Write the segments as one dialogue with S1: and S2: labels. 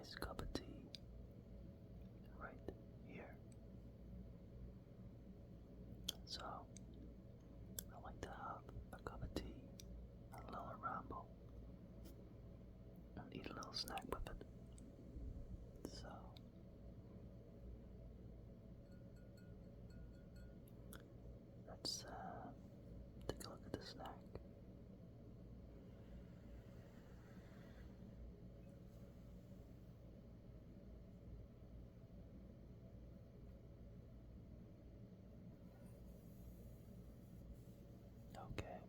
S1: nice cup of tea right here. So, I like to have a cup of tea, a little ramble, and eat a little snack with it. So, let's take a look at the snack. Okay,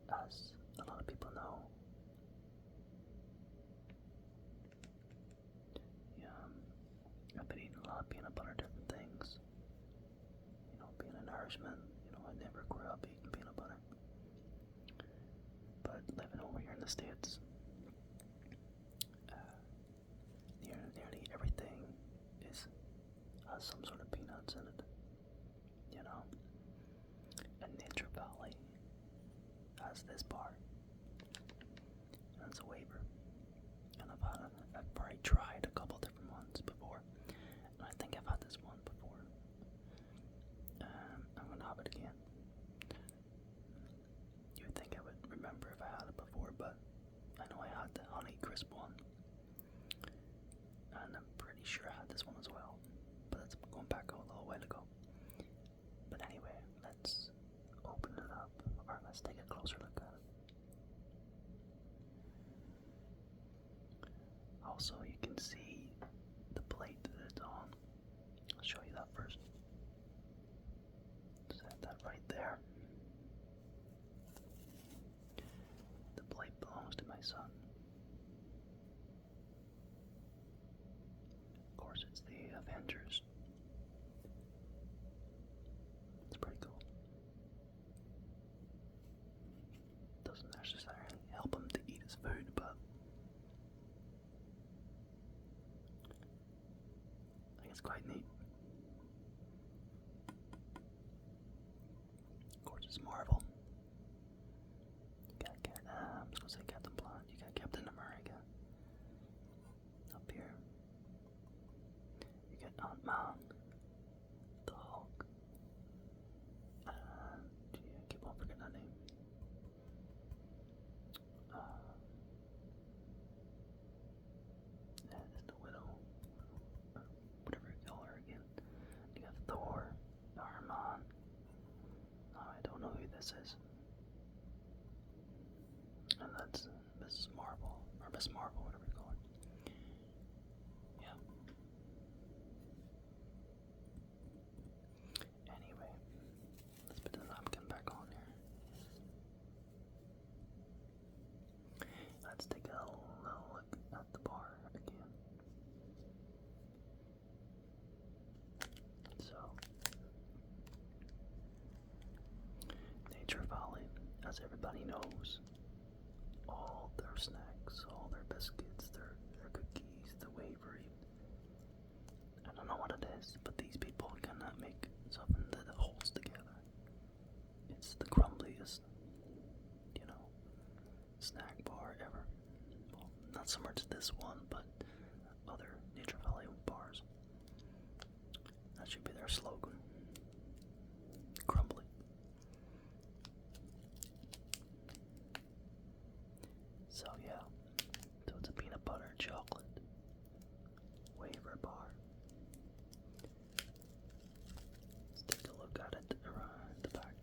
S1: as a lot of people know, I've been eating a lot of peanut butter, different things. Being an Irishman, I never grew up eating peanut butter. But living over here in the States, nearly everything has some sort of peanuts in it. And Nature Valley has this bar, and it's a wafer. And I've already tried a couple different ones before, and I think I've had this one before. I'm gonna have it again. You'd think I would remember if I had it before, but I know I had the honey crisp one, and I'm pretty sure I had this one as well, but it's going back a little while ago. But anyway, let's open it up, or let's take a closer look at it. Also, you can see the plate that it's on. I'll show you that first. Set that right there. The plate belongs to my son. Of course, it's the Avengers. It's pretty cool. Doesn't necessarily help him to eat his food, but I think it's quite neat. Of course, it's Marvel. You got I was gonna say Captain Planet. You got Captain America up here. You got Ant-Man, the Hulk, and I keep on forgetting that name. It's the Widow, or whatever you call her again. You got Thor, Iron Man. I don't know who this is. And that's Mrs. Marvel, or Miss Marvel, whatever you call it. Yeah. Anyway, let's put the napkin back on here. Let's take a little look at the bar again. So, Nature Valley, as everybody knows, all their snacks, all their biscuits, their cookies, the wafer, I don't know what it is, but these people cannot make something that holds together. It's the crumbliest, snack bar ever. Well, not so much this one, but other Nature Valley bars. That should be their slogan. Crumbly. So yeah, so it's a peanut butter chocolate wafer bar. Let's take a look at it around the back.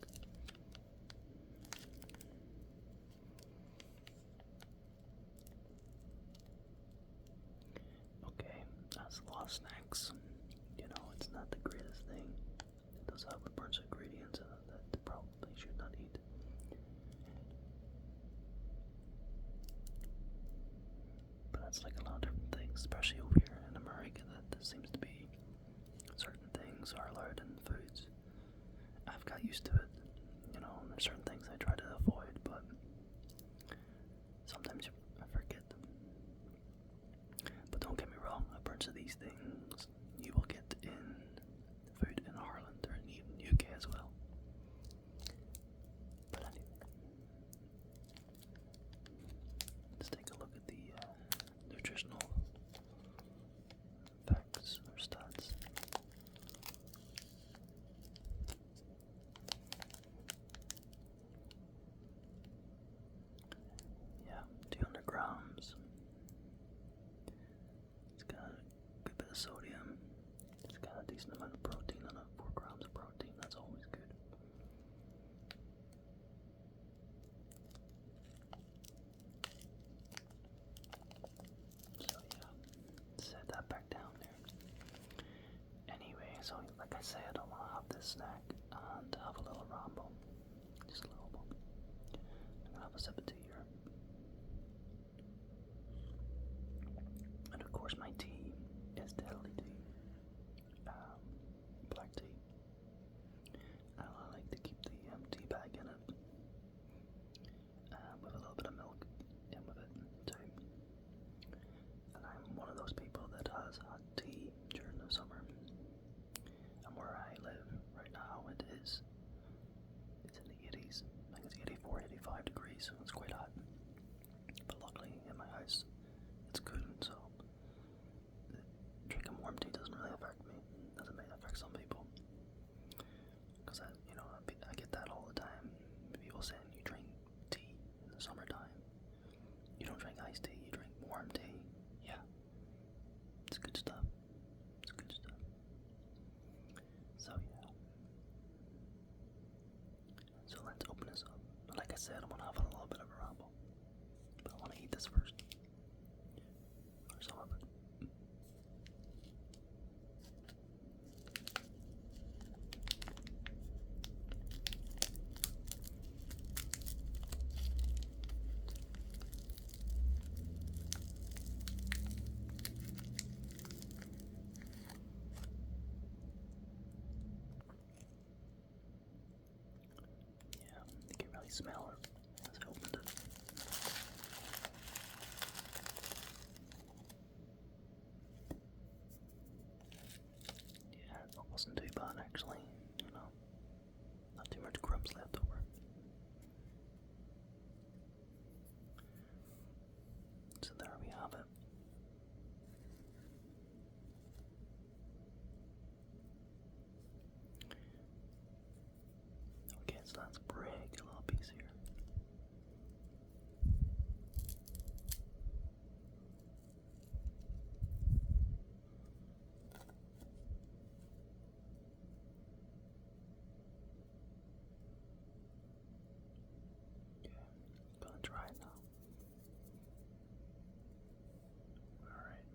S1: Okay, that's a lot of snacks. It's not the greatest thing. It does have a bunch of ingredients in it that probably should not eat. But that's like a lot of different things, especially over here in America, that there seems to be certain things are allowed in foods. I've got used to it, there's certain things I try to avoid, but sometimes I forget. But don't get me wrong, a bunch of these things you will get in food in Ireland or even UK as well. But anyway, let's take a look at the nutrition this snack and have a little ramble. Just a little one. I'm gonna have a sip of tea here. And of course my tea is deadly tea. Black tea. And I like to keep the tea bag in it. With a little bit of milk in with it too. And I'm one of those people that has had tea during the summer. And where I live right now, it's in the 80s. I think it's 84, 85 degrees, so it's quite hot. But luckily in my house, it's cool, so drinking warm tea doesn't really affect me, as it may affect some people. Because I get that all the time. People saying you drink tea in the summertime. You don't drink iced tea, you drink warm tea. Yeah. It's good stuff. It's good stuff. So yeah. So let's open this up. Like I said, I'm gonna have a little bit of a ramble. But I wanna eat this first. Or some of it. Yeah, you can really smell it as I opened it. Yeah, it wasn't too bad actually, not too much crumbs left over. So there we have it. Okay, so let's break a little piece here. Okay, gonna try it now. Alright.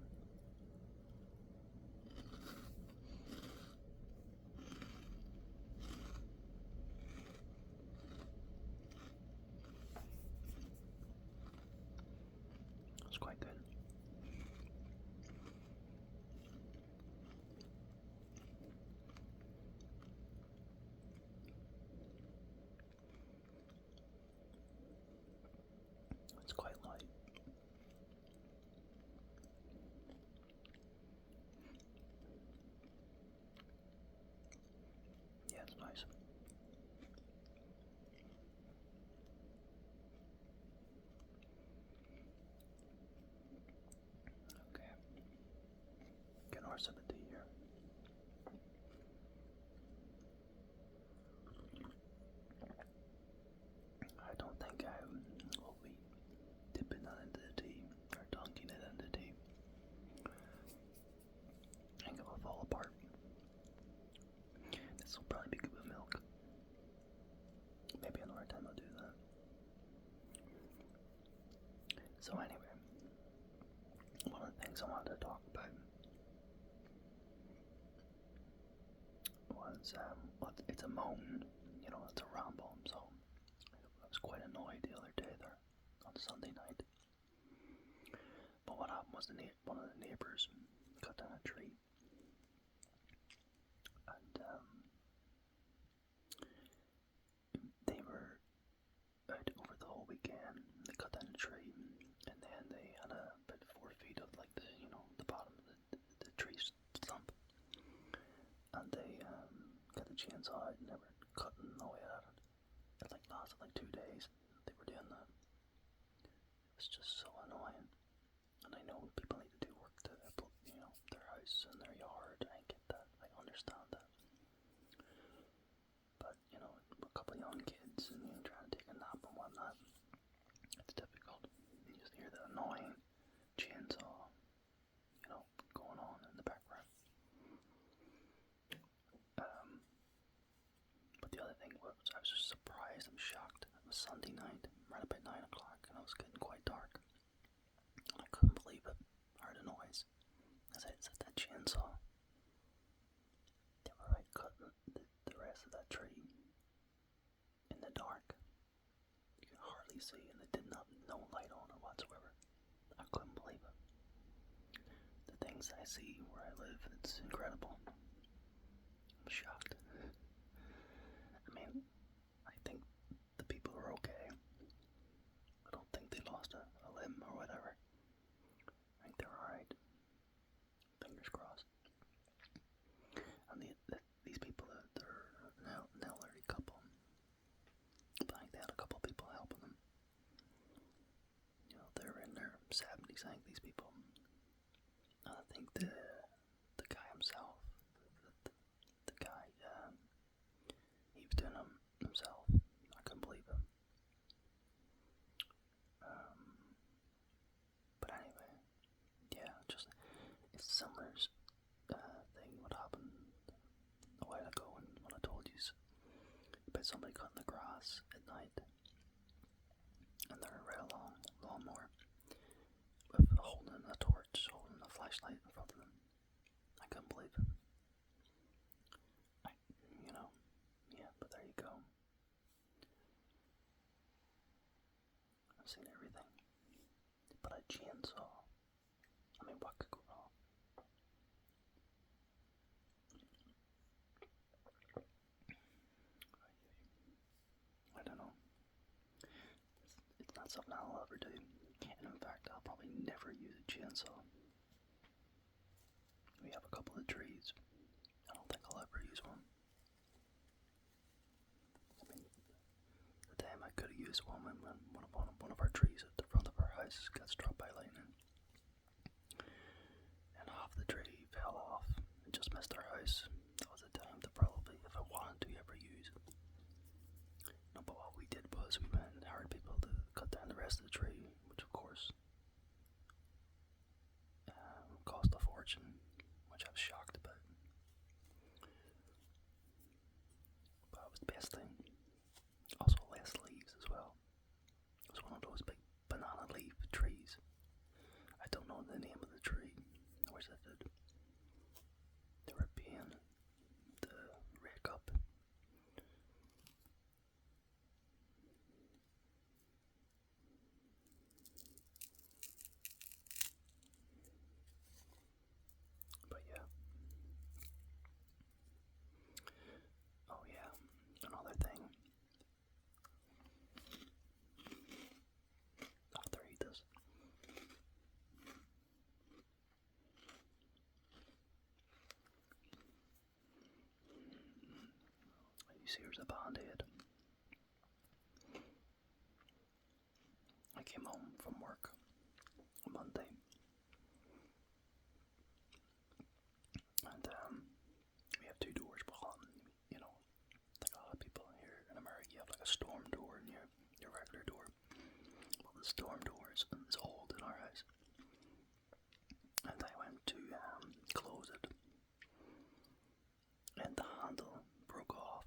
S1: It's quite good. It's quite light. Yeah, it's nice. Okay. Get our sip of tea here. I don't think I will be dipping that into the tea or dunking it into tea. I think it will fall apart. This will probably be good with milk. Maybe another time I'll do that. So anyway, one of the things I wanted to talk about was, it's a moan, it's a ramble, so I was quite annoyed the other day there, on Sunday night. But what happened was one of the neighbours cut down a tree, and they were out over the whole weekend. They cut down a tree, and then they had about 4 feet of like the bottom of the tree stump, and they got the chainsaw out and they were cutting away at it. It lasted 2 days. They were doing that. It was just so annoying. And I know people need to do work to their house and their yard. I get that. I understand that. But a couple of young kids and trying to take a nap and whatnot, it's difficult. You just hear the annoying chainsaw, going on in the background. But the other thing was, I was just surprised and shocked. It was Sunday night, right about 9 o'clock, and it was getting quite dark. And I couldn't believe it. I heard a noise. As I said, that chainsaw. They were right cutting the as I see where I live. It's incredible. I'm shocked. I mean, I think the people are okay. I don't think they lost a limb or whatever. I think they're alright. Fingers crossed. And these people, they're an elderly couple. But I think they had a couple people helping them. You know, they're in their 70s, I think, these people. And I think the guy himself, the guy, he was doing them himself. I couldn't believe him. But anyway, yeah, just it's similar thing what happened a while ago when I told you about somebody cutting the grass at night, and they're right along lawnmower with holding a torch, holding a flashlight in front of them. I couldn't believe it. Yeah, but there you go. I've seen everything. But a chainsaw. I mean, what could go wrong? I don't know. It's not something I'll ever do. And in fact, I'll probably never use a chainsaw. We have a couple of trees. I don't think I'll ever use one. I mean, the time I could have used one when one of our trees at the front of our house got struck by lightning. And half the tree fell off and just missed our house. That was the time to probably, if I wanted to, ever use it. No, but what we did was we went and hired people to cut down the rest of the tree, which of course cost a fortune, which I was shocked about. But it was the best thing. Also less leaves as well. It was one of those big banana leaf trees. I don't know the name of the tree. I wish I did. They were paying to rake up. But yeah. Oh yeah, another thing. After I eat this. You see, here's a Band-Aid. I came home from work on Monday. And we have two doors, but you know, like a lot of people here in America, you have like a storm door and your regular door. Well, the storm door is old in our house. And I went to close it. And the handle broke off.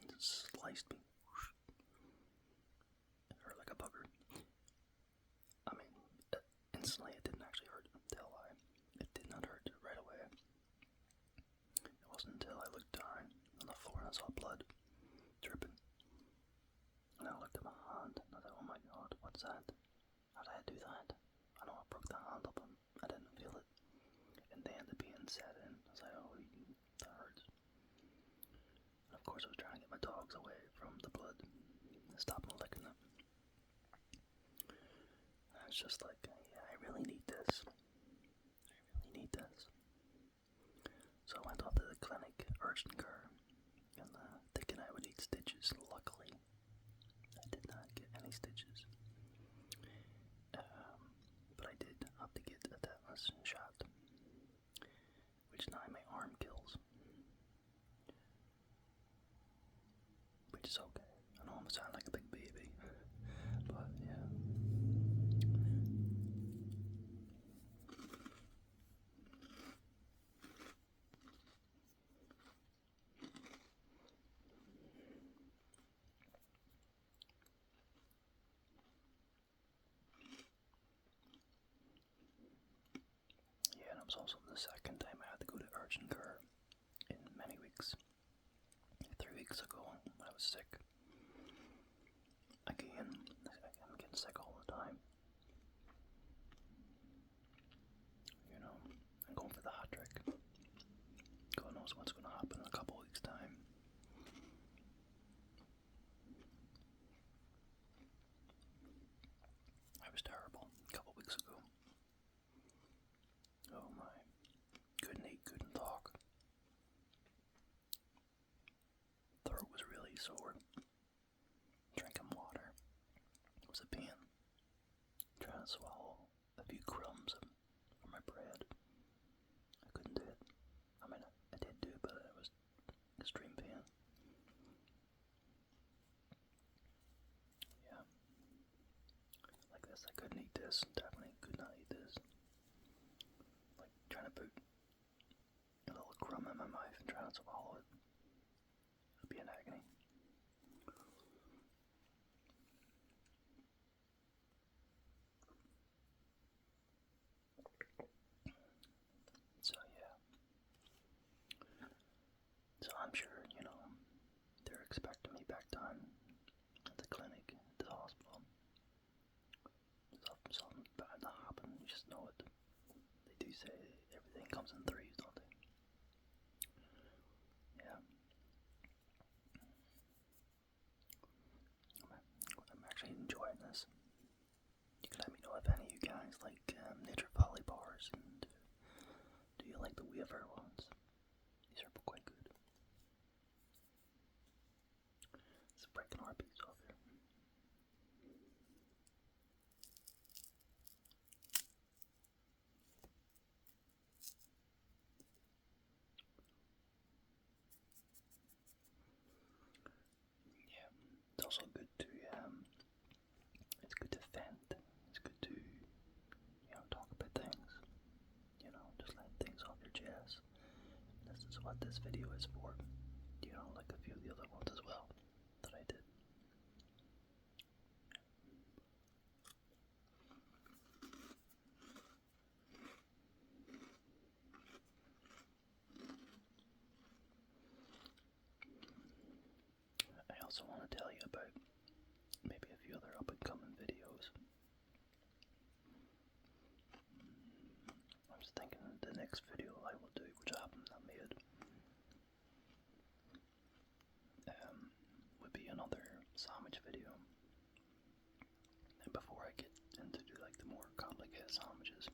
S1: It sliced me. It hurt like a bugger. I mean, instantly it didn't actually hurt until it did not hurt right away. It wasn't until I looked down on the floor and I saw blood dripping. And I looked at my hand and I thought, oh my god, what's that? How did I do that? I know I broke the handle, but I didn't feel it. And then the pain set in. I was like, oh, that hurts. And of course I was trying to get my dogs away from the blood and stop them licking it. And I was just like, yeah, I really need this. I really need this. So I went off to the clinic, urgent care, and thinking I would need stitches. Luckily, I did not get any stitches. But I did have to get a tetanus shot, which now my arm kills. Which is okay. I know I'm sounding like a big baby, but yeah. Yeah, and it was also the second time I had to go to urgent care in many weeks. 3 weeks ago when I was sick. Again, I'm getting sick all the time. You know, knows what's going to happen in a couple weeks' time. I was terrible a couple weeks ago. Oh my. Couldn't eat, couldn't talk. Throat was really sore. Drinking water was a pain. Trying to swallow a few crumbs from my bread. I couldn't do it. I mean, I did do it, but it was extreme pain. Yeah. Like this, I couldn't eat this. Definitely could not eat this. Like trying to put a little crumb in my mouth and trying to swallow it. It'd be an agony. So yeah. So I'm sure, they're expecting me back down at the clinic, at the hospital. Something bad to happen, you just know it. They do say everything comes in threes, don't they? Yeah. I'm actually enjoying this. You can let me know if any of you guys like nature volley bars, and do you like the wafer ones? These are quite good. It's breaking our piece off here. Yeah, it's also good to it's good to vent. It's good to talk about things. Just let things off your chest. This is what this video is for. Like a few of the other ones as well that I did. I also want to tell you about maybe a few other up-and-coming videos. I was thinking the next video I will do, which I haven't made, would be another sandwich video. And before I get into like the more complicated sandwiches,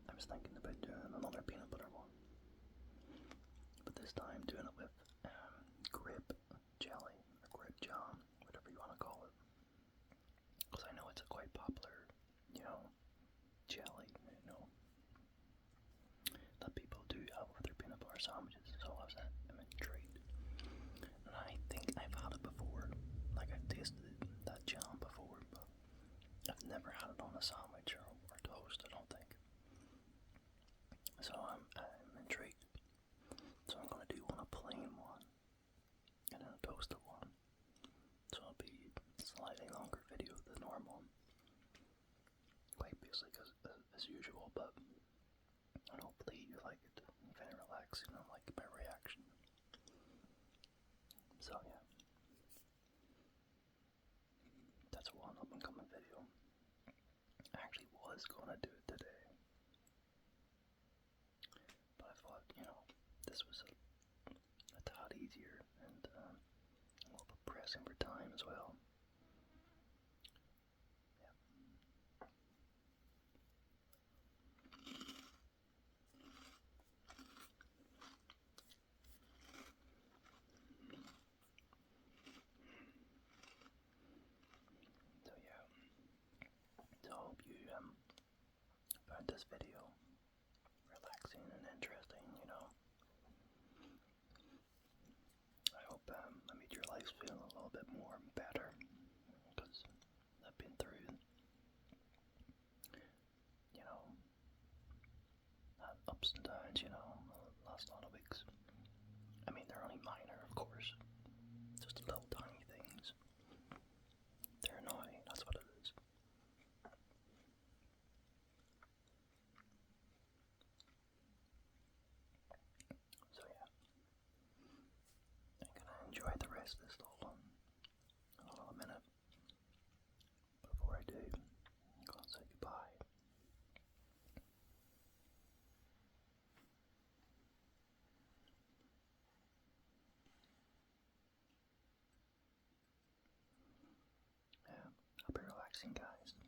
S1: I was thinking about doing another peanut butter one. But this time doing it with grape jelly or grape jam, whatever you want to call it. Because I know it's a quite popular, jelly, that people do have with their peanut butter sandwiches. So I'm intrigued. And I think I've had it before. Like I've tasted that jam before, but I've never had it on a sandwich or toast, I don't think. So I'm intrigued. So I'm going to do a plain one and then a toasted one. So it'll be a slightly longer video than normal. Quite basic as usual, but and hopefully you like it. You find it relaxing and like my reaction. So yeah. That's one up and coming video. I actually was gonna do it today. But I thought, this was a tad easier and a little bit pressing for time as well. Yeah. So yeah. So I hope you found this video relaxing and interesting, I hope I made your lives feel a little bit more better, because I've been through, ups and downs, last lot of weeks. I mean, they're only minor, of course, just little tiny things. They're annoying, that's what it is. So yeah, I'm gonna enjoy the rest of this little one. A minute. Before I do, I'm gonna say goodbye. relaxing, guys.